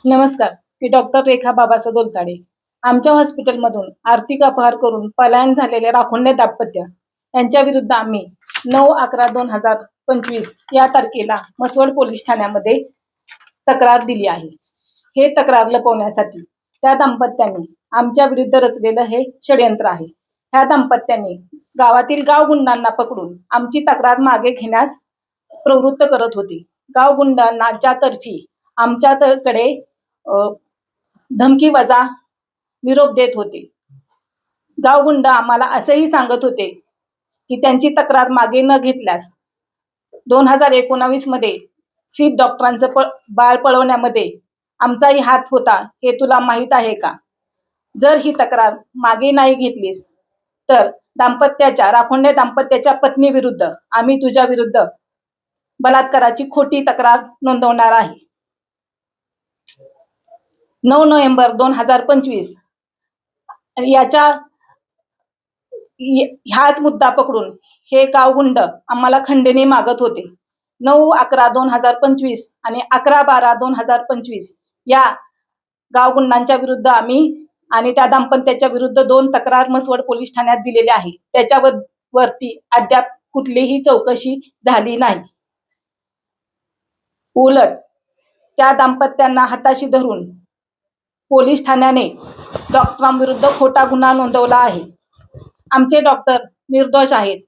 नमस्कार, मी डॉक्टर रेखा बाबासाहेब दोलताडे. आमच्या हॉस्पिटलमधून आर्थिक अपहार करून पलायन झालेले राखुंडे दाम्पत्य यांच्या विरुद्ध आम्ही 9/11/2025 या तारखेला म्हसवड पोलीस ठाण्यामध्ये तक्रार दिली आहे. हे तक्रार लपवण्यासाठी त्या दाम्पत्याने आमच्या विरुद्ध रचलेलं हे षडयंत्र आहे. ह्या दाम्पत्याने गावातील गावगुंडांना पकडून आमची तक्रार मागे घेण्यास प्रवृत्त करत होते. गावगुंडांच्या तर्फी आमच्याकडे धमकी वजा निरोप देत होते. गावगुंड आम्हाला असेही सांगत होते की त्यांची तक्रार मागे न घेतल्यास 2019 मध्ये सीट डॉक्टरांचं बाळ पळवण्यामध्ये आमचाही हात होता, हे तुला माहीत आहे का? जर ही तक्रार मागे नाही घेतलीस तर राखुंडे दाम्पत्याच्या पत्नी विरुद्ध आम्ही तुझ्या विरुद्ध बलात्काराची खोटी तक्रार नोंदवणार आहे. 9 नोव्हेंबर 2025 ह्याच मुद्दा पकडून हे गावगुंड आम्हाला खंडणी मागत होते. 9/11/2025 आणि 11/12/2025 या गावगुंडांच्या विरुद्ध आम्ही आणि त्या दाम्पत्याच्या विरुद्ध 2 तक्रार म्हसवड पोलीस ठाण्यात दिलेल्या आहे. त्याच्यावरती अद्याप कुठलीही चौकशी झाली नाही. उलट त्या दाम्पत्यांना हाताशी धरून पोलीस ठाण्याने डॉक्टरांविरुद्ध खोटा गुन्हा नोंदवला आहे. आमचे डॉक्टर निर्दोष आहेत.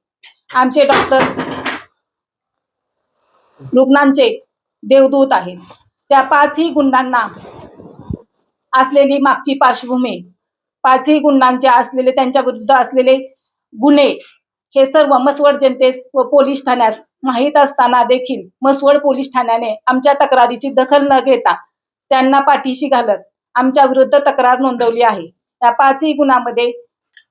आमचे डॉक्टर रुग्णांचे देवदूत आहेत. त्या 5ही गुंडांना असलेली मागची पार्श्वभूमी, 5ही गुंडांचे असलेले त्यांच्या विरुद्ध असलेले गुन्हे हे सर्व म्हसवड जनतेस व पोलीस ठाण्यास माहीत असताना देखील म्हसवड पोलीस ठाण्याने आमच्या तक्रारीची दखल न घेता त्यांना पाठीशी घालत आमच्या विरुद्ध तक्रार नोंदवली आहे. या 5ही गुन्ह्यामध्ये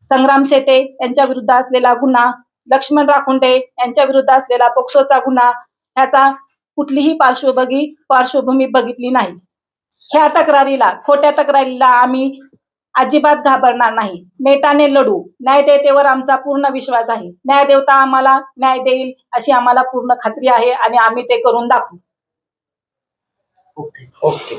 संग्राम सेटे यांच्या विरुद्ध असलेला गुन्हा, लक्ष्मण राखुंडे यांच्या विरुद्ध असलेला पोक्सोचा गुन्हा, ह्याचा कुठलीही पार्श्वभूमी बघितली नाही. ह्या खोट्या तक्रारीला आम्ही अजिबात घाबरणार नाही. नेटाने लढू. न्यायदेवतेवर आमचा पूर्ण विश्वास आहे. न्यायदेवता आम्हाला न्याय देईल अशी आम्हाला पूर्ण खात्री आहे आणि आम्ही ते करून दाखवू. ओके.